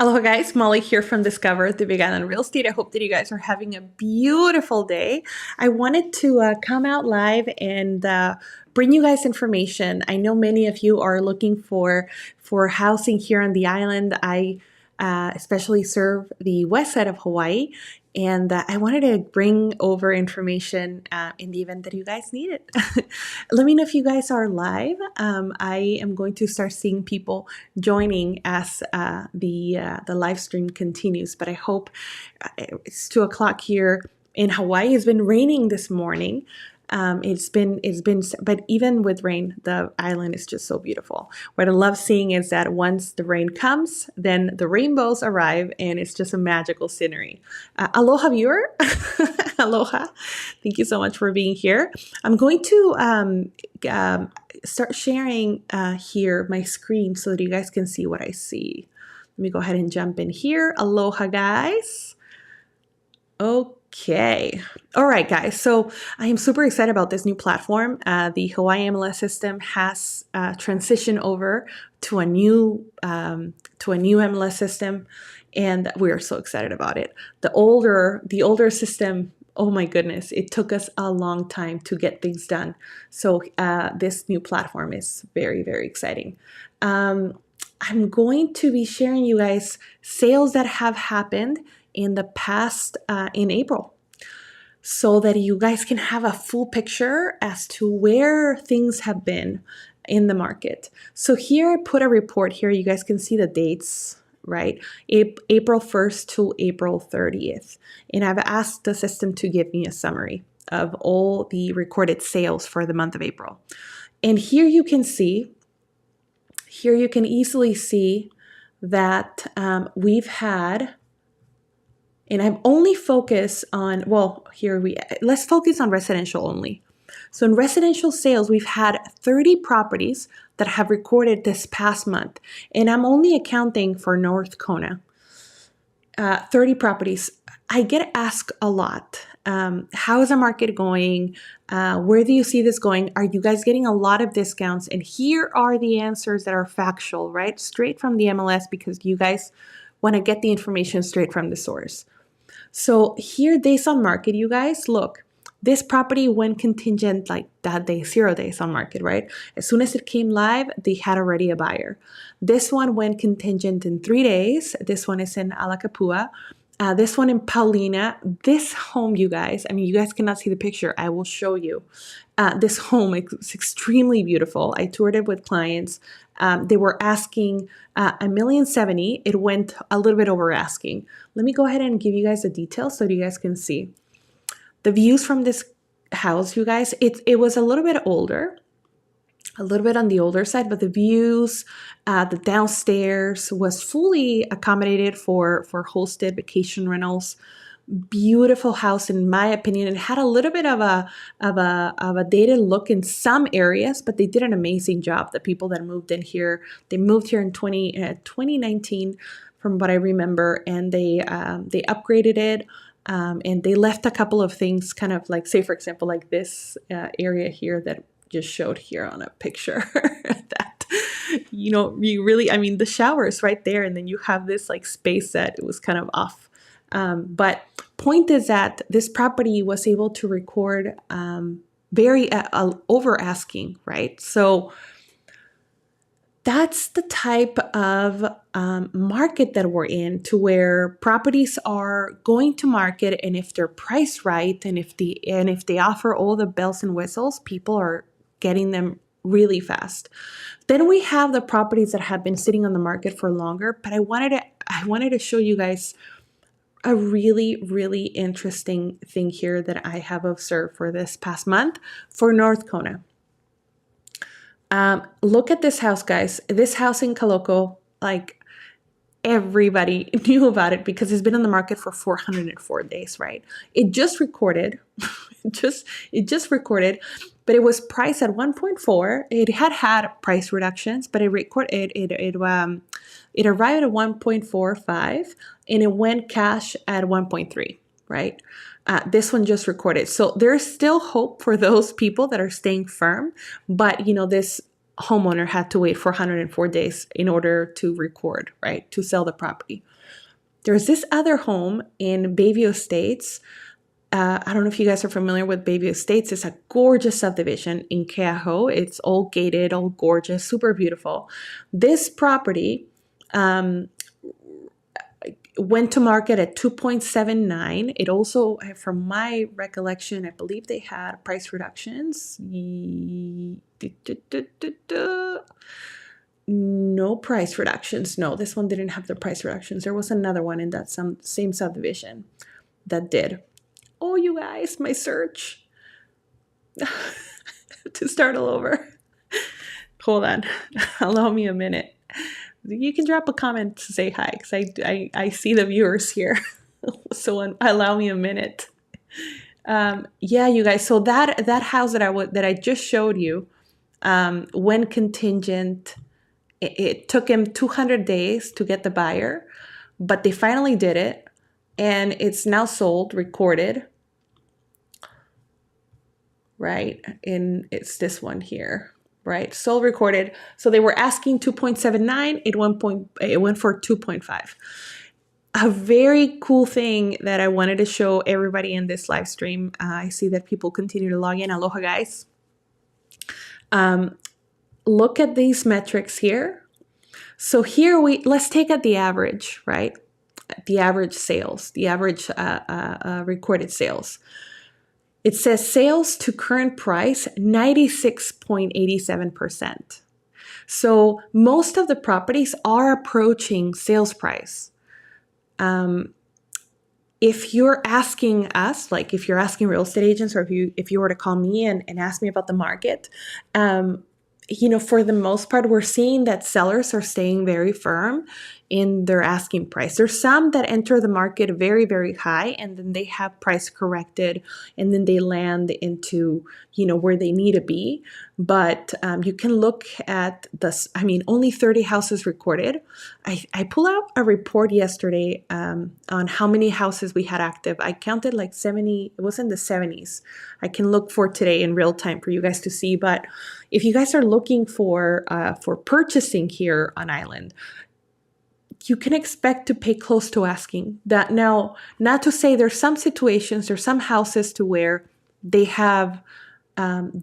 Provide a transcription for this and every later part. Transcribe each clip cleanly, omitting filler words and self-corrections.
Aloha guys, Molly here from Discover the Big Island Real Estate. I hope that you guys are having a beautiful day. I wanted to come out live and bring you guys information. I know many of you are looking for housing here on the island. I especially serve the west side of Hawaii, and I wanted to bring over information in the event that you guys need it. Let me know if you guys are live. I am going to start seeing people joining as the live stream continues. But I hope it's 2 o'clock here in Hawaii. It's been raining this morning. It's been, but even with rain, the island is just so beautiful. What I love seeing is that once the rain comes, then the rainbows arrive, and it's just a magical scenery. Aloha, viewer. Aloha. Thank you so much for being here. I'm going to start sharing here my screen so that you guys can see what I see. Let me go ahead and jump in here. Aloha, guys. Okay. All right, guys. So I am super excited about this new platform. The Hawaii MLS system has transitioned over to a new MLS system, and we are so excited about it. The older system, oh my goodness, it took us a long time to get things done. So this new platform is very, very exciting. I'm going to be sharing you guys sales that have happened in the past in April, so that you guys can have a full picture as to where things have been in the market. So here I put a report here. You guys can see the dates, right? April 1st to April 30th. And I've asked the system to give me a summary of all the recorded sales for the month of April. And here you can easily see that we've had, and I've only focused on, let's focus on residential only. So in residential sales, we've had 30 properties that have recorded this past month. And I'm only accounting for North Kona. 30 properties. I get asked a lot, how is the market going? Where do you see this going? Are you guys getting a lot of discounts? And here are the answers that are factual, right? Straight from the MLS, because you guys want to get the information straight from the source. So here, days on market, you guys, look, this property went contingent like that day, 0 days on market, right? As soon as it came live, they had already a buyer. This one went contingent in 3 days. This one is in Alakapua. This one in Paulina. This home, you guys, I mean, you guys cannot see the picture. I will show you. This home is extremely beautiful. I toured it with clients. They were asking $1,070,000. It went a little bit over asking. Let me go ahead and give you guys the details so you guys can see. The views from this house, you guys, it was a little bit older, a little bit on the older side, but the views, the downstairs was fully accommodated for hosted vacation rentals. Beautiful house, in my opinion. It had a little bit of a dated look in some areas, but they did an amazing job. The people that moved in here, they moved here in 2019, from what I remember, and they upgraded it. And they left a couple of things, kind of like, say, for example, like this area here that just showed here on a picture that, you really, I mean, the shower is right there. And then you have this like space that it was kind of off. But point is that this property was able to record very over asking, right? So that's the type of market that we're in, to where properties are going to market, and if they're priced right, and if they offer all the bells and whistles, people are getting them really fast. Then we have the properties that have been sitting on the market for longer. But I wanted to show you guys a really, really interesting thing here that I have observed for this past month for North Kona. Look at this house, guys. This house in Kaloko, like, everybody knew about it because it's been on the market for 404 days, right? It just recorded, it just recorded, but it was priced at 1.4. It had price reductions, but it arrived at 1.45, and it went cash at 1.3, right? This one just recorded. So there's still hope for those people that are staying firm. But, this homeowner had to wait for 104 days in order to record, right, to sell the property. There's this other home in Bayview Estates. I don't know if you guys are familiar with Bayview Estates. It's a gorgeous subdivision in Keaho. It's all gated, all gorgeous, super beautiful. This property went to market at 2.79. It also, from my recollection, I believe they had price reductions. No price reductions. No, this one didn't have the price reductions. There was another one in that same subdivision that did. Oh, you guys, my search. To start all over. Hold on. Allow me a minute. You can drop a comment to say hi, because I see the viewers here. So allow me a minute. Yeah, you guys. So that house that I just showed you, when contingent, it took him 200 days to get the buyer, but they finally did it, and it's now sold, recorded. Right, and it's this one here. Right, sold, recorded. So they were asking 2.79. It went for 2.5. A very cool thing that I wanted to show everybody in this live stream. I see that people continue to log in. Aloha, guys. Look at these metrics here. So here let's take at the average, right? The average sales, the average recorded sales. It says sales to current price, 96.87%. So most of the properties are approaching sales price. If you're asking us, like if you're asking real estate agents, or if you were to call me and ask me about the market, for the most part, we're seeing that sellers are staying very firm in their asking price. There's some that enter the market very, very high, and then they have price corrected, and then they land into, where they need to be. But you can look at this. Only 30 houses recorded. I pulled out a report yesterday on how many houses we had active. I counted like 70. It was in the 70s. I can look for today in real time for you guys to see. But if you guys are looking for purchasing here on island, you can expect to pay close to asking. That now, not to say there's some situations, there's some houses to where they have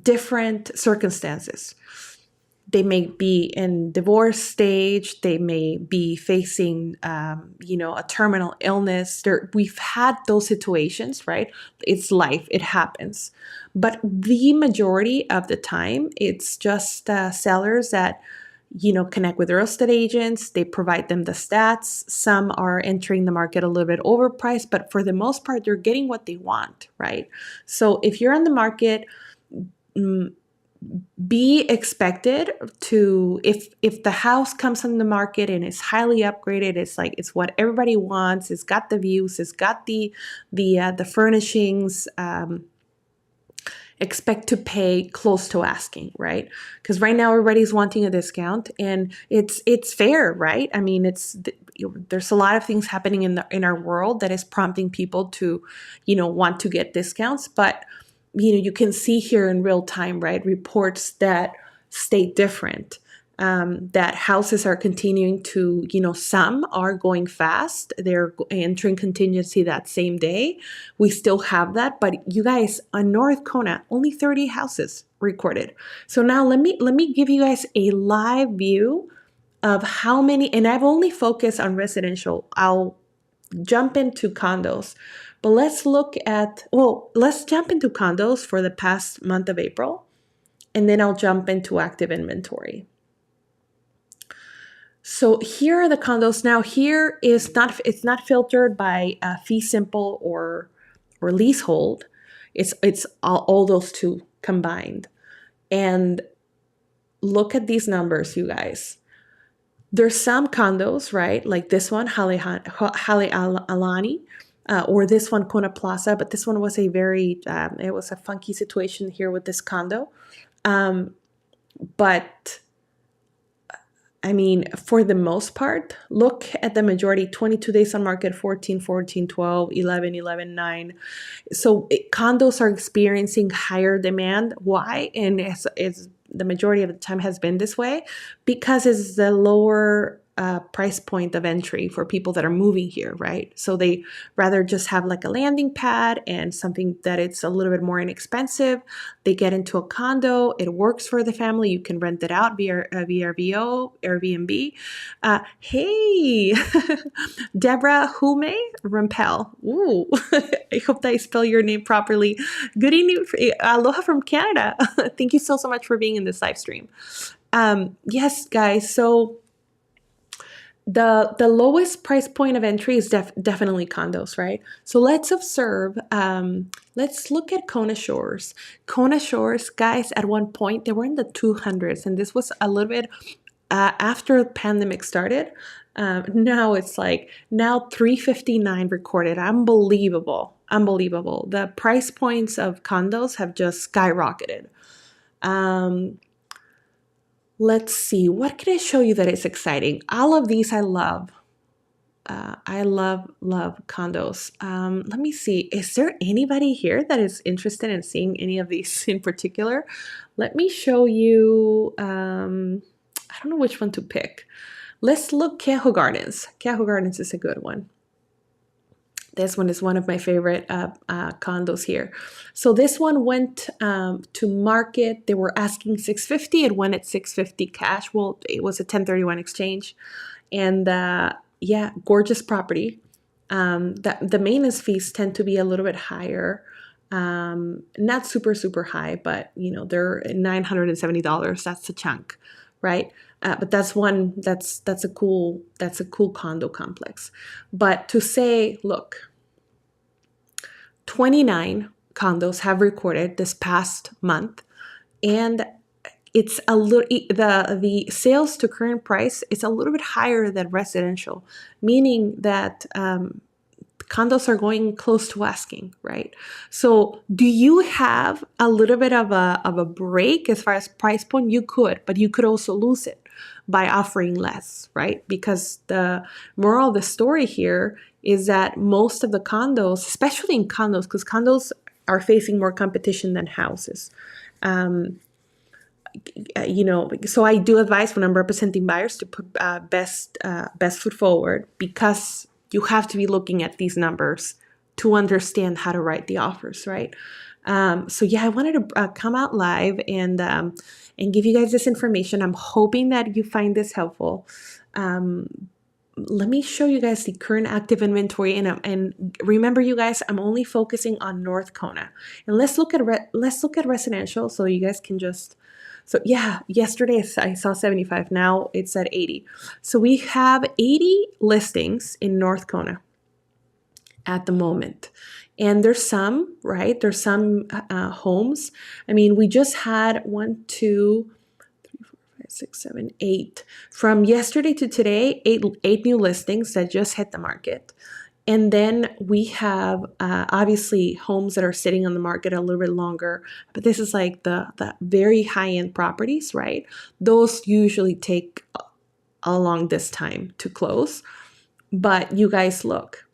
different circumstances. They may be in divorce stage. They may be facing, a terminal illness. We've had those situations, right? It's life. It happens. But the majority of the time, it's just sellers that, connect with real estate agents. They provide them the stats. Some are entering the market a little bit overpriced, but for the most part, they're getting what they want, right? So if you're on the market, be expected to, if the house comes on the market and it's highly upgraded, it's what everybody wants. It's got the views. It's got the furnishings. Expect to pay close to asking, right? Because right now everybody's wanting a discount, and it's fair, right? There's a lot of things happening in our world that is prompting people to, want to get discounts, but you can see here in real time, right? Reports that state different. That houses are continuing to, some are going fast. They're entering contingency that same day. We still have that, but you guys, on North Kona, only 30 houses recorded. So now let me give you guys a live view of how many, and I've only focused on residential. I'll jump into condos, but let's jump into condos for the past month of April, and then I'll jump into active inventory. So here are the condos. Now here it's not filtered by fee simple or leasehold. It's all those two combined. And look at these numbers, you guys. There's some condos, right? Like this one, Hale Alani, or this one, Kona Plaza. But this one was it was a funky situation here with this condo. But for the most part, look at the majority, 22 days on market, 14, 14, 12, 11, 11, 9. So condos are experiencing higher demand. Why? And it's the majority of the time has been this way because it's the lower price point of entry for people that are moving here, right? So they rather just have like a landing pad and something that it's a little bit more inexpensive. They get into a condo. It works for the family. You can rent it out via VRBO, Airbnb. Hey, Deborah Hume Rampel. Ooh, I hope that I spell your name properly. Good evening. Aloha from Canada. Thank you so much for being in this live stream. Yes, guys. So the lowest price point of entry is definitely condos, right? So let's observe. Let's look at Kona Shores. Kona Shores, guys, at one point they were in the 200s, and this was a little bit after the pandemic started. Now it's like now 359 recorded. Unbelievable. The price points of condos have just skyrocketed. Let's see, what can I show you that is exciting? All of these I love. I love condos. Let me see. Is there anybody here that is interested in seeing any of these in particular? Let me show you. I don't know which one to pick. Let's look Keho Gardens. Keho Gardens is a good one. This one is one of my favorite condos here. So this one went to market. They were asking $650. It went at $650 cash. Well, it was a 1031 exchange. And yeah, gorgeous property. The maintenance fees tend to be a little bit higher. Not super high, but you know, they're $970. That's a chunk, right? But that's a cool condo complex. But to say, look, 29 condos have recorded this past month, and it's a little the sales to current price is a little bit higher than residential, meaning that condos are going close to asking, right? So do you have a little bit of a break as far as price point? You could, but you could also lose it by offering less, right? Because the moral of the story here is that most of the condos, especially in condos, because condos are facing more competition than houses. You know, so I do advise when I'm representing buyers to put best foot forward, because you have to be looking at these numbers to understand how to write the offers, right? So yeah, I wanted to come out live and give you guys this information. I'm hoping that you find this helpful. Let me show you guys the current active inventory, and remember, you guys, I'm only focusing on North Kona, and let's look at residential, so you guys can just. So yeah, yesterday I saw 75. Now it's at 80. So we have 80 listings in North Kona at the moment. And there's some, right? There's some homes. I mean, we just had 1, 2, 3, 4, 5, 6, 7, 8. From yesterday to today, eight new listings that just hit the market. And then we have obviously homes that are sitting on the market a little bit longer, but this is like the very high-end properties, right? Those usually take along this time to close. But you guys look,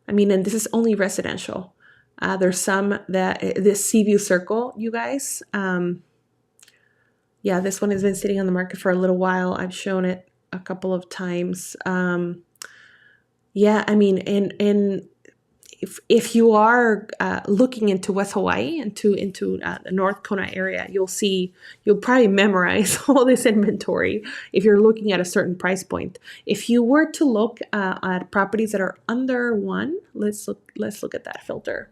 I mean, and this is only residential. There's some that, this Seaview Circle, you guys, yeah, this one has been sitting on the market for a little while. I've shown it a couple of times. Yeah, I mean, and if you are looking into West Hawaii, into the North Kona area, you'll probably memorize all this inventory if you're looking at a certain price point. If you were to look at properties that are under 1, let's look at that filter.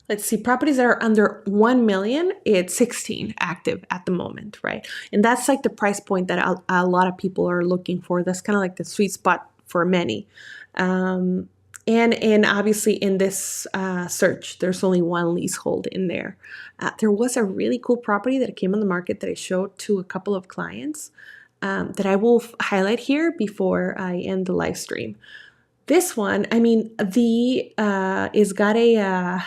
Let's see, properties that are under 1 million, it's 16 active at the moment, right? And that's like the price point that a lot of people are looking for. That's kind of like the sweet spot for many. And obviously in this search, there's only 1 leasehold in there. There was a really cool property that came on the market that I showed to a couple of clients that I will highlight here before I end the live stream. This one, I mean, is got a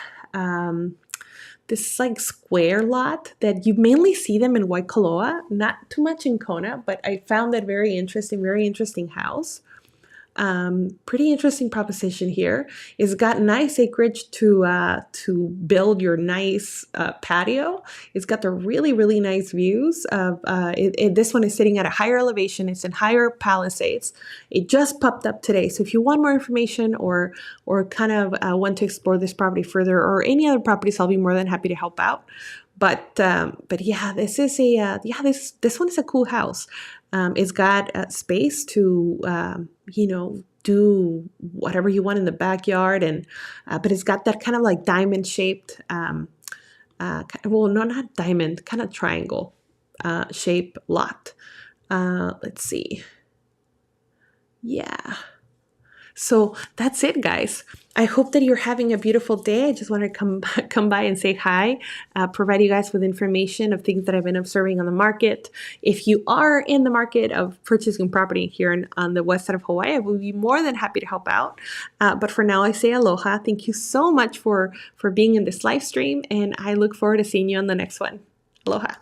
this like square lot that you mainly see them in Waikoloa, not too much in Kona, but I found that very interesting house. Pretty interesting proposition here. It's got nice acreage to build your nice patio. It's got the really nice views of this one is sitting at a higher elevation. It's in higher palisades. It just popped up today. So if you want more information or kind of want to explore this property further or any other properties, I'll be more than happy to help out. But yeah, this is a this one is a cool house. It's got space to do whatever you want in the backyard, and but it's got that kind of like diamond shaped, well, no, not diamond, kind of triangle shape lot. Let's see. Yeah. So that's it, guys. I hope that you're having a beautiful day. I just wanted to come by and say hi, provide you guys with information of things that I've been observing on the market. If you are in the market of purchasing property here on the west side of Hawaii, I will be more than happy to help out. But for now, I say aloha. Thank you so much for being in this live stream, and I look forward to seeing you on the next one. Aloha.